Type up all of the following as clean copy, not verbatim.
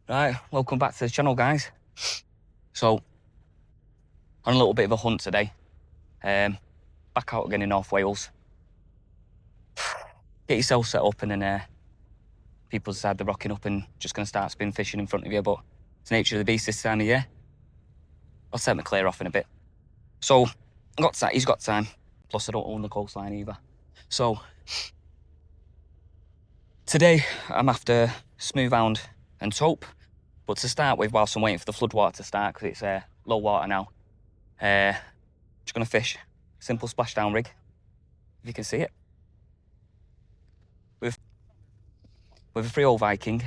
Right, welcome back to the channel, guys. So, on a little bit of a hunt today. Back out again in North Wales. Get yourself set up and then people decide they're rocking up and just going to start spin fishing in front of you, but it's the nature of the beast this time of year. I'll set my clear off in a bit. So, he's got time, plus I don't own the coastline either. So, today I'm after smooth-hound and Tope, but to start with, whilst I'm waiting for the floodwater to start, because it's low water now, just going to fish simple splashdown rig, if you can see it, with a 3-0 Viking,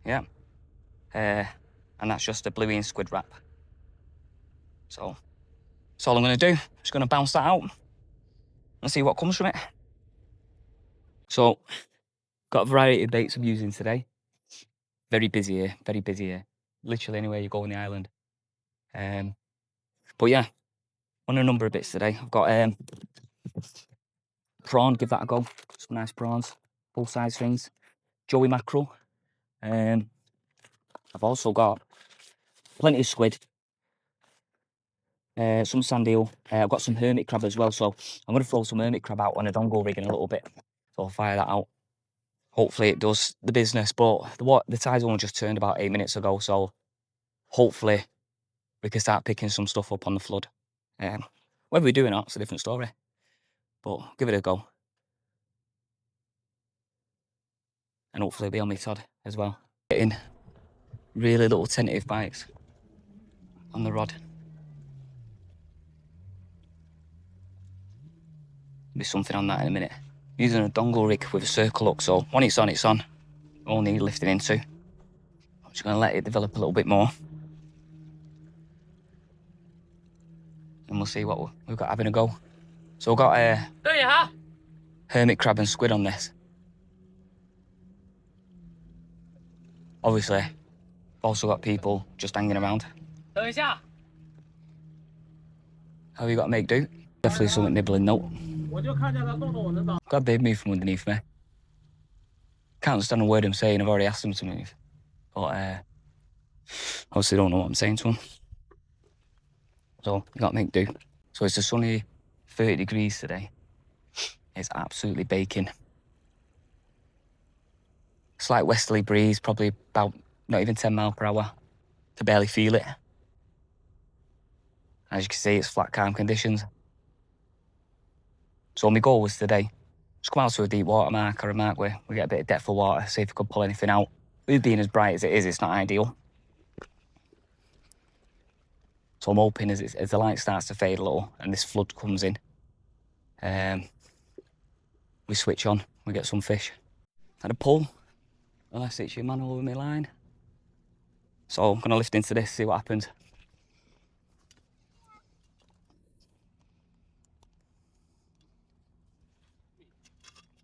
yeah, and that's just a bluey and squid wrap. So that's all I'm going to do. Just going to bounce that out and see what comes from it. So, got a variety of baits I'm using today. Very busy here, very busy here. Literally anywhere you go on the island. But yeah, on a number of bits today. I've got prawn, give that a go. Some nice prawns, full size things. Joey mackerel. I've also got plenty of squid. Some sand eel. I've got some hermit crab as well, so I'm going to throw some hermit crab out on a dongle rig in a little bit. So I'll fire that out. Hopefully it does the business, but the tide's only just turned about 8 minutes ago, so hopefully we can start picking some stuff up on the flood. Whether we do or not, it's a different story, but give it a go. And hopefully it'll be on me Todd as well. Getting really little tentative bites on the rod. Be something on that in a minute. Using a dongle rig with a circle hook, so when it's on, it's on. Only lifting into. I'm just going to let it develop a little bit more. And we'll see what we've got having a go. So we've got hermit crab and squid on this. Obviously, also got people just hanging around. How have you got to make do? Definitely something nibbling note. Glad they've moved from underneath me. Can't understand a word I'm saying, I've already asked them to move. But obviously don't know what I'm saying to them. So you got to make do. So it's a sunny 30 degrees today. It's absolutely baking. Slight westerly breeze, probably about not even 10 miles per hour. To barely feel it. As you can see, it's flat calm conditions. So my goal was today, just come out to a deep water mark or a mark where we get a bit of depth of water, see if we could pull anything out. With it being as bright as it is, it's not ideal. So I'm hoping as the light starts to fade a little and this flood comes in, we switch on, we get some fish. Had a pull, unless it's your man over my line. So I'm gonna lift into this, see what happens.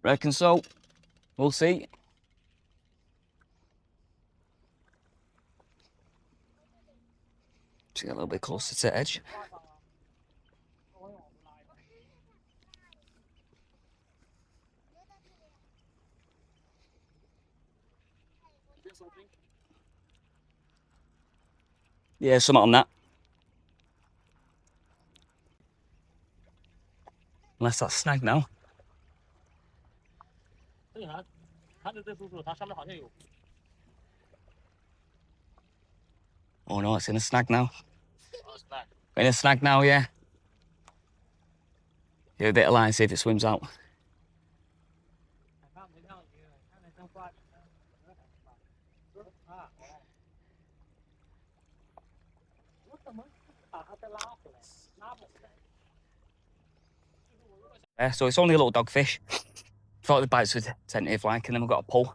Reckon so. We'll see. Just get a little bit closer to the edge. Yeah, something on that. Unless that's snagged now. Oh no, it's in a snag now. In a snag now, yeah. Give it a bit of line, see if it swims out. So it's only a little dogfish. Thought the bites were tentative like, and then we got a pull.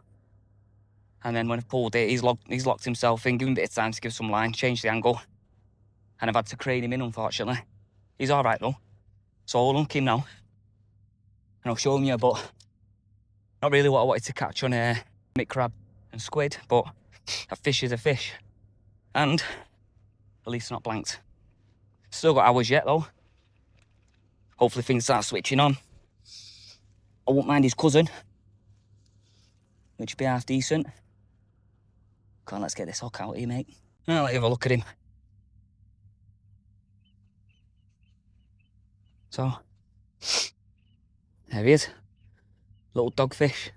And then when I pulled it, he's locked himself in, give him a bit of time to give some line, change the angle. And I've had to crane him in, unfortunately. He's all right though. So I'll unhook him now. And I'll show him you, but not really what I wanted to catch on hermit crab and squid, but a fish is a fish. And at least not blanked. Still got hours yet though. Hopefully things start switching on. I won't mind his cousin, which would be half decent. Come on, let's get this hook out here, mate. Now, let's have a look at him. So, there he is. Little dogfish.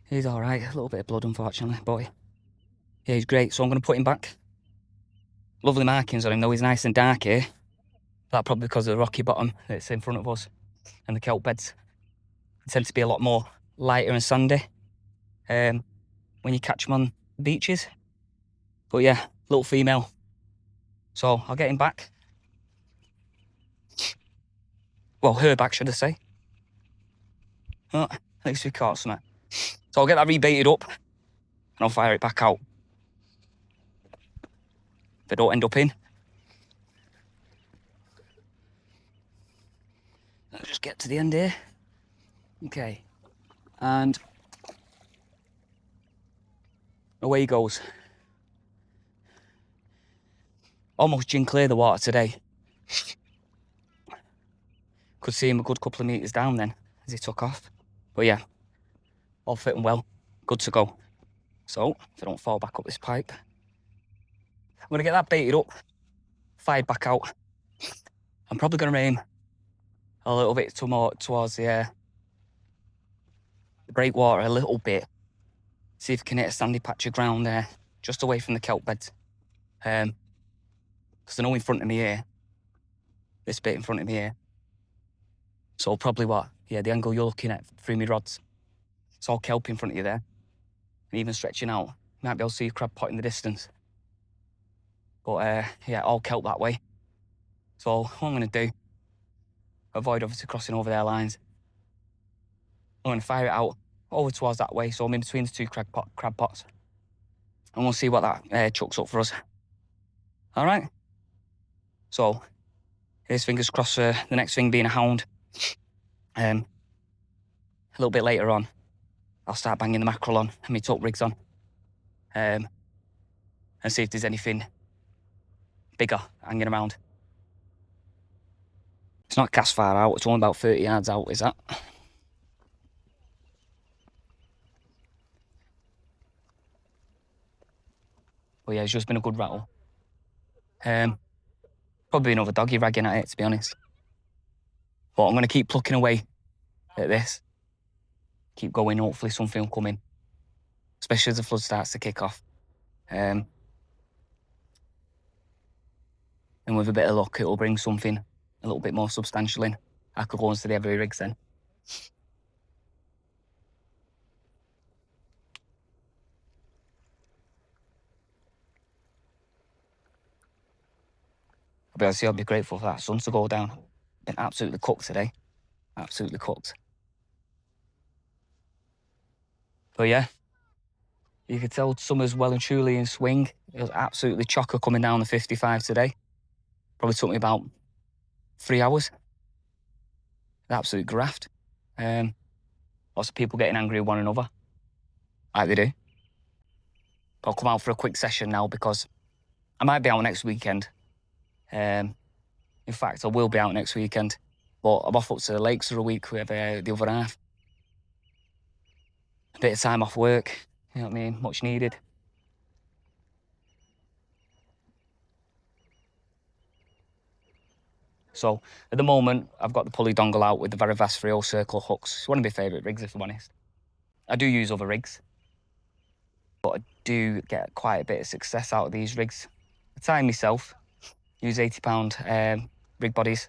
He's all right. A little bit of blood, unfortunately, but yeah, he's great. So I'm going to put him back. Lovely markings on him, though. He's nice and dark here. That probably because of the rocky bottom that's in front of us and the kelp beds. They tend to be a lot more lighter and sandy when you catch them on the beaches. But yeah, little female. So I'll get him back. Well, her back, should I say. Oh, at least we caught something. So I'll get that rebaited up and I'll fire it back out. If I don't end up in. I'll just get to the end here. Okay. And away he goes. Almost gin clear the water today. Could see him a good couple of metres down then as he took off. But yeah, all fit and well, good to go. So, if I don't fall back up this pipe, I'm going to get that baited up, fired back out. I'm probably going to aim a little bit towards the breakwater a little bit. See if I can hit a sandy patch of ground there, just away from the kelp beds. Because I know in front of me here, this bit in front of me here. So probably what? Yeah, the angle you're looking at through my rods. It's all kelp in front of you there. And even stretching out, you might be able to see a crab pot in the distance. But yeah, all kelp that way. So what I'm going to do, avoid obviously crossing over their lines. I'm going to fire it out over towards that way, so I'm in between the two crab pots. And we'll see what that chucks up for us. All right? So, here's fingers crossed for the next thing being a hound. A little bit later on, I'll start banging the mackerel on and my Tope rigs on. And see if there's anything bigger hanging around. It's not cast far out, it's only about 30 yards out, is that? But yeah, it's just been a good rattle. Probably another doggy ragging at it, to be honest. But I'm going to keep plucking away at this. Keep going, hopefully something will come in. Especially as the flood starts to kick off. And with a bit of luck, it'll bring something a little bit more substantial in. I could go into the heavy rigs then. I'll be grateful for that sun to go down. Been absolutely cooked today. Absolutely cooked. But yeah, you could tell summer's well and truly in swing. It was absolutely chocker coming down the 55 today. Probably took me about 3 hours. An absolute graft. Lots of people getting angry with one another, like they do. But I'll come out for a quick session now because I might be out next weekend. In fact, I will be out next weekend. But I'm off up to the lakes for a week with the other half. A bit of time off work, you know what I mean? Much needed. So, at the moment, I've got the pulley dongle out with the Varivas 3 circle hooks. It's one of my favourite rigs, if I'm honest. I do use other rigs, but I do get quite a bit of success out of these rigs. I tie myself, use 80-pound rig bodies,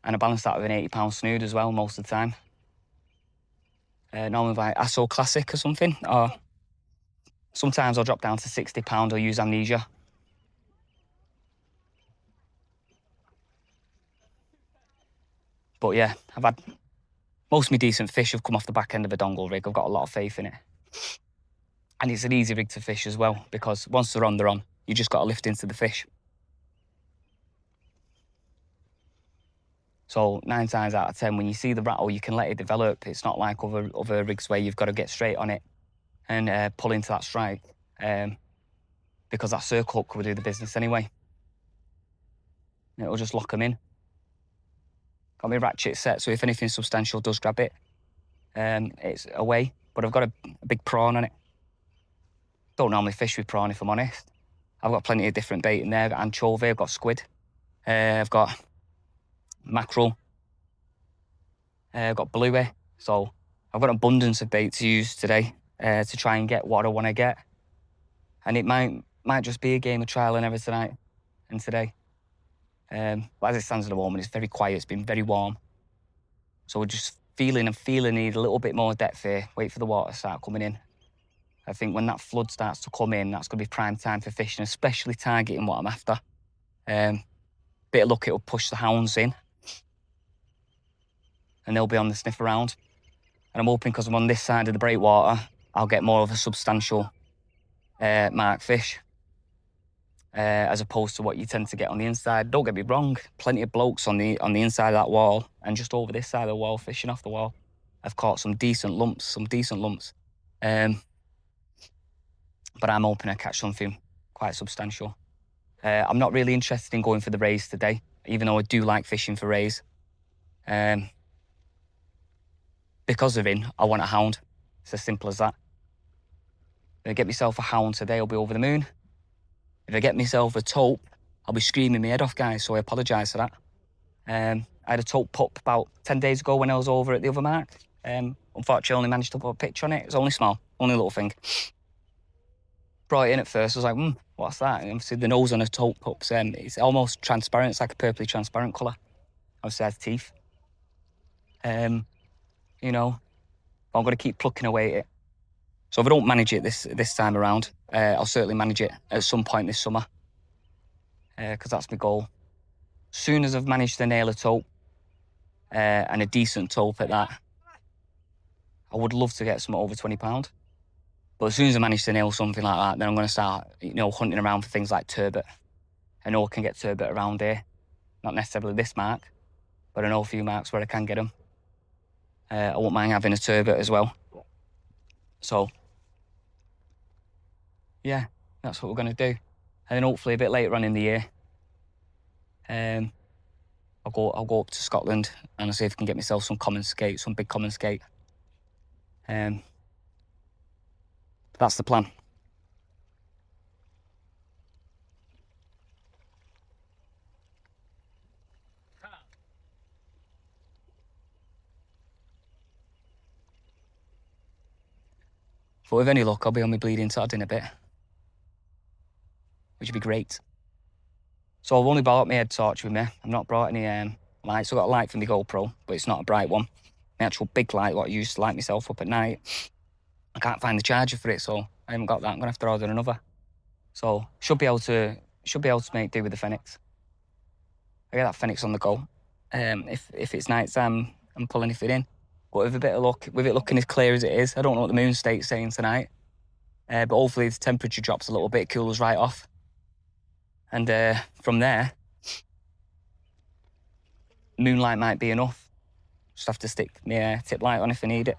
and I balance that with an 80-pound snood as well most of the time. Normally like Asso Classic or something, or sometimes I'll drop down to 60-pound or use Amnesia. But yeah, I've had most of my decent fish have come off the back end of a dongle rig. I've got a lot of faith in it. And it's an easy rig to fish as well, because once they're on, they're on. You just got to lift into the fish. So 9 times out of 10, when you see the rattle, you can let it develop. It's not like other rigs where you've got to get straight on it and pull into that strike, because that circle hook will do the business anyway. It'll just lock them in. Got my ratchet set, so if anything substantial does grab it, It's away, but I've got a big prawn on it. Don't normally fish with prawn, if I'm honest. I've got plenty of different bait in there. I've got anchovy, I've got squid, I've got mackerel, I've got bluey. So I've got an abundance of bait to use today to try and get what I want to get. And it might just be a game of trial and error tonight and today. But as it stands at the moment, it's very quiet. It's been very warm. So we're just feeling need a little bit more depth here. Wait for the water to start coming in. I think when that flood starts to come in, that's going to be prime time for fishing, especially targeting what I'm after. Bit of luck, it'll push the hounds in. And they'll be on the sniff around. And I'm hoping because I'm on this side of the breakwater, I'll get more of a substantial mark fish. As opposed to what you tend to get on the inside. Don't get me wrong, plenty of blokes on the inside of that wall and just over this side of the wall, fishing off the wall. I've caught some decent lumps. But I'm hoping I catch something quite substantial. I'm not really interested in going for the rays today, even though I do like fishing for rays. Because they're in, I want a hound. It's as simple as that. If I get myself a hound today, I'll be over the moon. If I get myself a tope, I'll be screaming my head off, guys, so I apologise for that. I had a tope pup about 10 days ago when I was over at the other mark. Unfortunately, I only managed to put a picture on it. It was only small, only a little thing. Brought it in at first, I was like, what's that? And obviously the nose on a tope pup's, it's almost transparent, it's like a purpley transparent colour. Obviously it has teeth. You know, but I'm going to keep plucking away at it. So if I don't manage it this time around, I'll certainly manage it at some point this summer. Because that's my goal. As soon as I've managed to nail a tope, and a decent tope at that, I would love to get some over £20. But as soon as I manage to nail something like that, then I'm going to start, hunting around for things like turbot. I know I can get turbot around here. Not necessarily this mark, but I know a few marks where I can get them. I won't mind having a turbot as well. So, yeah, that's what we're going to do. And then hopefully a bit later on in the year, I'll go up to Scotland and I'll see if I can get myself some common skate, some big common skate. That's the plan. But with any luck, I'll be on my bleeding Todd in a bit, which would be great. So I've only brought my head torch with me. I've not brought any lights. I've got a light from the GoPro, but it's not a bright one. The actual big light, what I use to light myself up at night, I can't find the charger for it, so I haven't got that. I'm gonna have to order another. So should be able to make do with the Fenix. I get that Fenix on the go. If it's night time, I'm pulling anything in. But with a bit of luck, with it looking as clear as it is, I don't know what the moon state's saying tonight. But hopefully the temperature drops a little bit, cools right off. And from there, moonlight might be enough. Just have to stick my tip light on if I need it.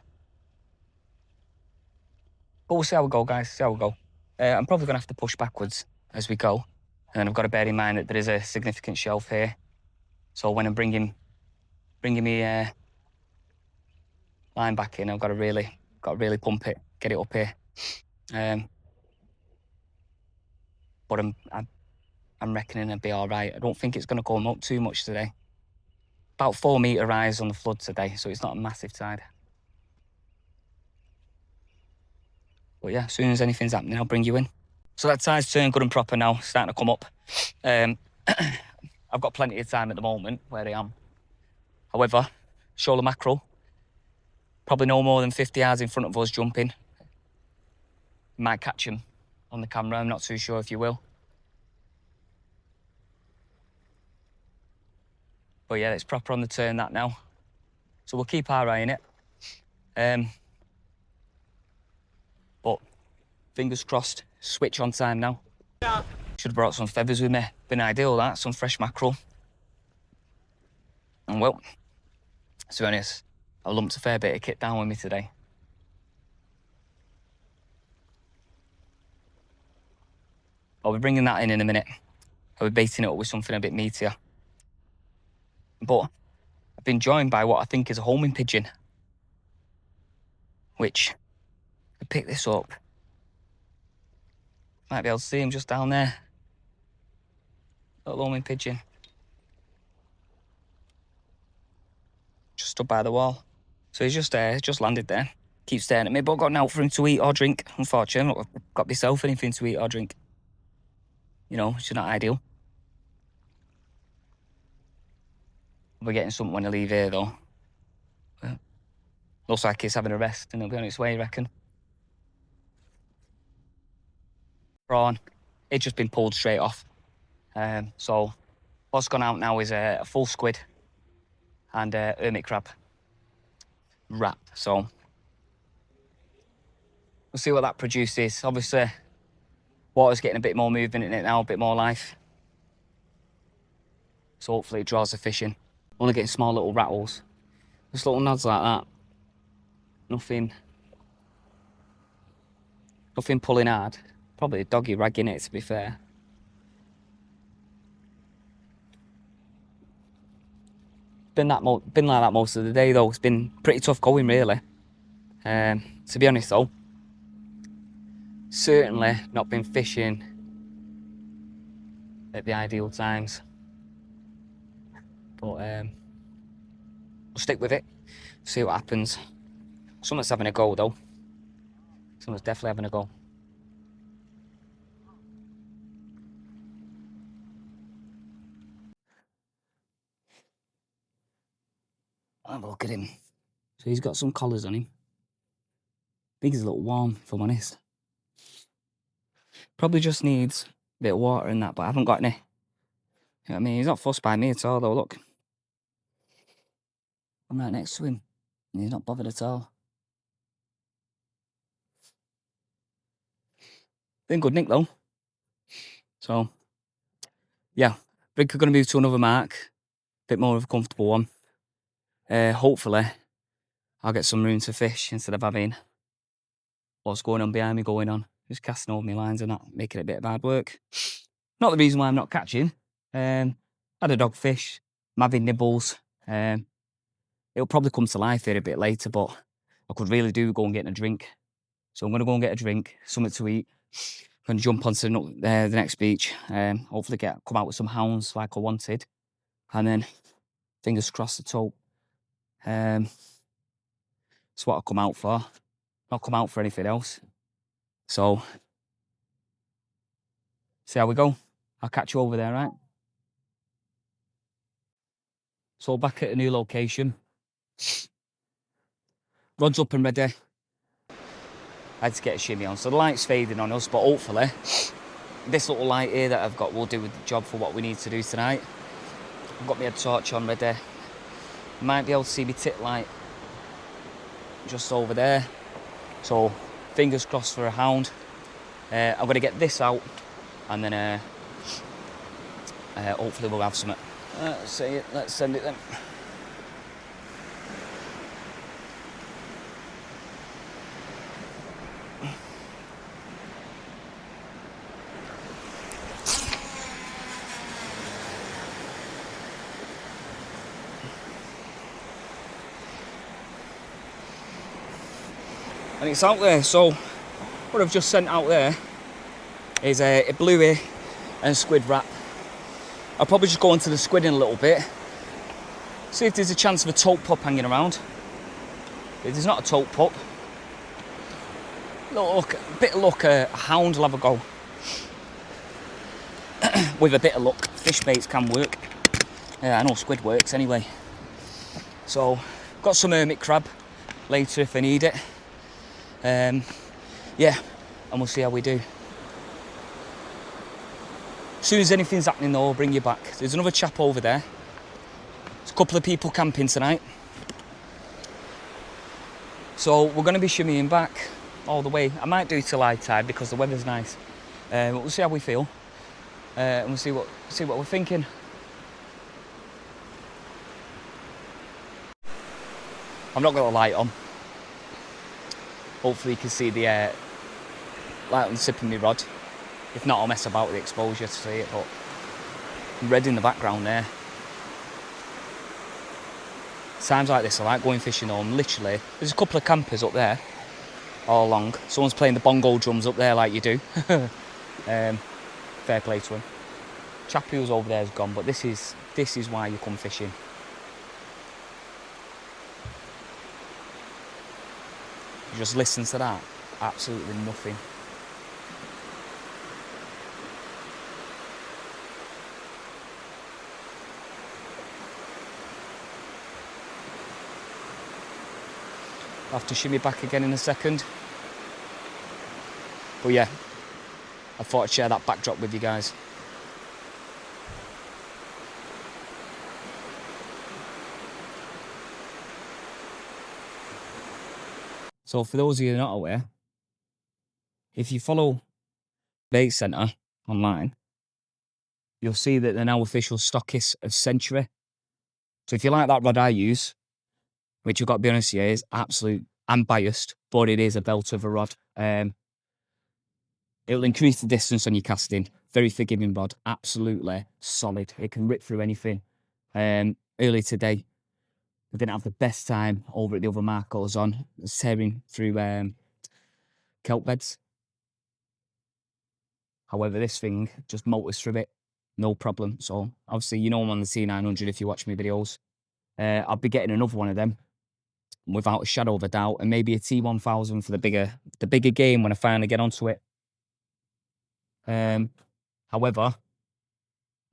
But we'll see how we go, guys, see how we go. I'm probably gonna have to push backwards as we go. And I've got to bear in mind that there is a significant shelf here. So when I'm bringing me line back in, I've got to really pump it, get it up here. But I'm reckoning it'll be all right. I don't think it's going to come up too much today. About 4 metre rise on the flood today, so it's not a massive tide. But yeah, as soon as anything's happening, I'll bring you in. So that tide's turned good and proper now, starting to come up. I've got plenty of time at the moment where I am. However, shoal of mackerel, probably no more than 50 yards in front of us jumping. Might catch him on the camera, I'm not too sure if you will. But yeah, it's proper on the turn that now. So we'll keep our eye on it. But fingers crossed, switch on time now. Yeah. Should have brought some feathers with me. Been ideal that, some fresh mackerel. And well, to be honest, I lumped a fair bit of kit down with me today. I'll be bringing that in a minute. I'll be baiting it up with something a bit meatier. But I've been joined by what I think is a homing pigeon. which I pick this up. Might be able to see him just down there. Little homing pigeon. Just stood by the wall. So he's just landed there. Keeps staring at me, but I've got nothing for him to eat or drink, unfortunately. I've not got myself anything to eat or drink. You know, it's not ideal. We're getting something when I leave here, though. Looks like he's having a rest and he'll be on its way, I reckon. Prawn. It's just been pulled straight off. So what's gone out now is a full squid and a hermit crab wrap. So we'll see what that produces. Obviously, water's getting a bit more movement in it now, a bit more life. So hopefully it draws the fish in. Only getting small little rattles. Just little nods like that. Nothing pulling hard. Probably a doggy ragging it, to be fair. Been like that most of the day, though. It's been pretty tough going, really. To be honest, though, certainly not been fishing at the ideal times. But we'll stick with it, see what happens. Someone's having a go, though. Someone's definitely having a go. I'll have a look at him. So he's got some collars on him. I think he's a little warm, if I'm honest. Probably just needs a bit of water and that, but I haven't got any. You know what I mean? He's not fussed by me at all, though, look. I'm right next to him, and he's not bothered at all. Been good nick, though. So, yeah. I think we're going to move to another mark. A bit more of a comfortable one. Hopefully, I'll get some room to fish instead of having what's going on behind me going on. Just casting all my lines and that, making it a bit of hard work. Not the reason why I'm not catching. Had a dogfish, I'm having nibbles. It'll probably come to life here a bit later, but I could really do go and get a drink. So I'm going to go and get a drink, something to eat. I'm going to jump onto the next beach. Hopefully come out with some hounds like I wanted. And then, fingers crossed, the Tope. That's what I'll come out for. Not come out for anything else. So, see how we go. I'll catch you over there, right? So back at a new location. Rod's up and ready. I had to get a shimmy on. So the light's fading on us, but hopefully this little light here that I've got will do the job for what we need to do tonight. I've got my head torch on ready. Might be able to see my tit light just over there. So fingers crossed for a hound. I'm going to get this out and then hopefully we'll have something. Let's see it. Let's send it then. And it's out there, so what I've just sent out there is a bluey and squid wrap. I'll probably just go into the squid in a little bit, see if there's a chance of a Tope pup hanging around. If there's not a Tope pup, a bit of luck, a hound will have a go. With a bit of luck, fish baits can work. I know squid works anyway. So, got some hermit crab later if I need it. Yeah, and we'll see how we do. As soon as anything's happening though, I'll bring you back. There's another chap over there. There's a couple of people camping tonight. So we're going to be shimmying back all the way. I might do till high tide because the weather's nice. But we'll see how we feel. And we'll see what we're thinking. I've not got the light on. Hopefully you can see the light on the tip of my rod. If not, I'll mess about with the exposure to see it, but red in the background there. Times like this, I like going fishing home. Literally, there's a couple of campers up there. all along. Someone's playing the bongo drums up there like you do. Fair play to him. Chap who's over there is gone, but this is why you come fishing. You just listen to that. Absolutely nothing. I'll have to shimmy back again in a second. But yeah, I thought I'd share that backdrop with you guys. So for those of you who are not aware, if you follow Bait Centre online, you'll see that they're now official stockists of Century. So if you like that rod I use, which I've got to be honest here, is absolute, I'm biased, but it is a belt of a rod. It'll increase the distance on your casting. Very forgiving rod, absolutely solid. It can rip through anything. Early today, I didn't have the best time over at the other mark I was on. I was tearing through kelp beds. However, this thing just motors through it, no problem. So obviously, you know I'm on the T900 if you watch my videos. I'll be getting another one of them without a shadow of a doubt, and maybe a T1000 for the bigger game when I finally get onto it. However,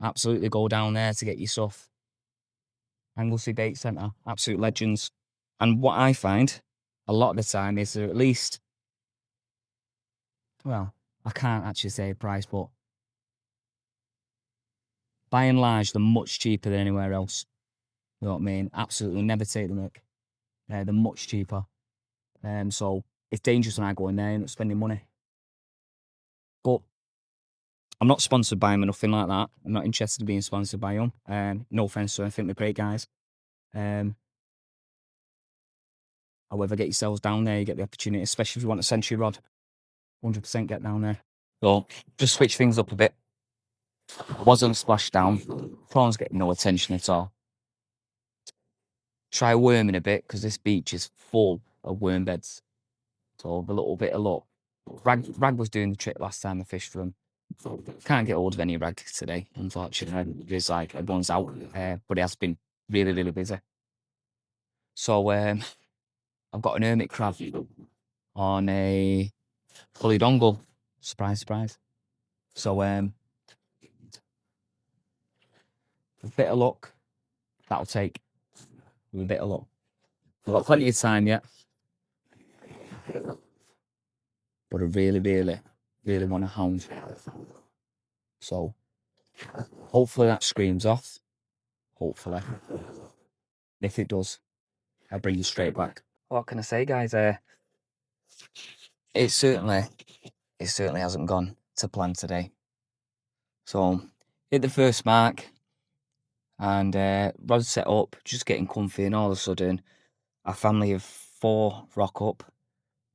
absolutely go down there to get your stuff. Anglesey Bait Centre, absolute legends. And what I find a lot of the time is they're at least, well, I can't actually say a price, but by and large, they're much cheaper than anywhere else. You know what I mean? Absolutely never take the mick. They're much cheaper. So it's dangerous when I go in there and not spending money. But I'm not sponsored by them or nothing like that. I'm not interested in being sponsored by them. No offence to them, I think they're great guys. However, get yourselves down there, you get the opportunity, especially if you want a Century rod. 100% get down there. So just switch things up a bit. I was on a splashdown. Prawns getting no attention at all. Try worming a bit because this beach is full of worm beds. So a little bit of luck. Rag was doing the trick last time I fished for him. Can't get hold of any rag today, unfortunately. It's like everyone's out, but it has been really, really busy. So I've got an hermit crab on a fully dongle. Surprise, surprise. So with a bit of luck, that'll take. With a bit of luck. I've got plenty of time yet. But I really, really, really want a hound. So hopefully that screams off. Hopefully. If it does, I'll bring you straight back. What can I say, guys? It certainly hasn't gone to plan today. So hit the first mark and rods set up, just getting comfy, and all of a sudden a family of 4 rock up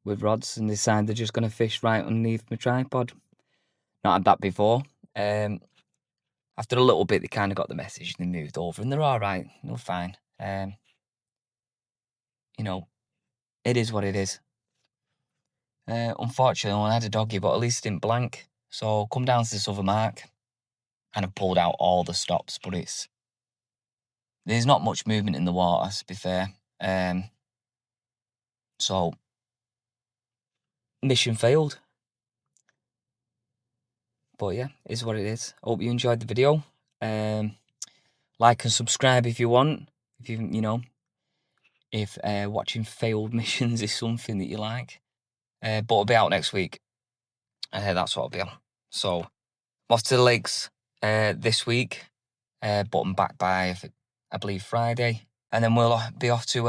with rods and decide they're just going to fish right underneath my tripod. Not had that before. After a little bit, they kind of got the message and they moved over, and they're all right. They're fine. You know, it is what it is. Unfortunately, I had a doggy, but at least it didn't blank. So come down to this other mark, and I pulled out all the stops, but there's not much movement in the water, to be fair. So mission failed. But yeah, it is what it is. Hope you enjoyed the video. Like and subscribe if you want. If watching failed missions is something that you like. But it'll be out next week. That's what it'll be on. So I'm off to the lakes this week. But I'm back by, I believe, Friday. And then we'll be off to,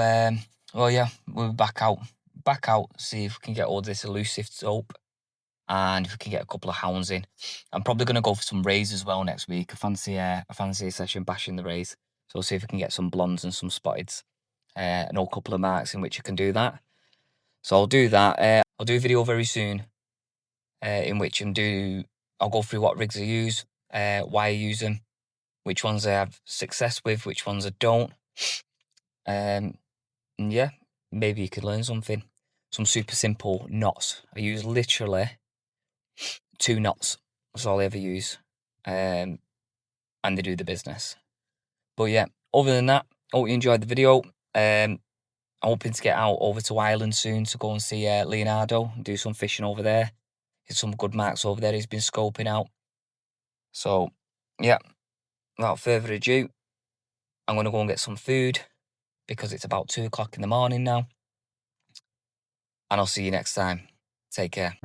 we'll be back out, see if we can get all this elusive Tope. And if we can get a couple of hounds in. I'm probably going to go for some rays as well next week. I fancy a session bashing the rays. So we'll see if we can get some blondes and some spotteds. And a couple of marks in which I can do that. So I'll do that. I'll do a video very soon in which I'll go through what rigs I use, why I use them, which ones I have success with, which ones I don't. And yeah, maybe you could learn something. some super simple knots. I use literally 2 knots. That's all I ever use. And they do the business. But yeah, other than that, hope you enjoyed the video. I'm hoping to get out over to Ireland soon to go and see Leonardo and do some fishing over there. There's some good marks over there he's been scoping out. So, yeah, without further ado, I'm going to go and get some food because it's about 2 o'clock in the morning now. And I'll see you next time. Take care.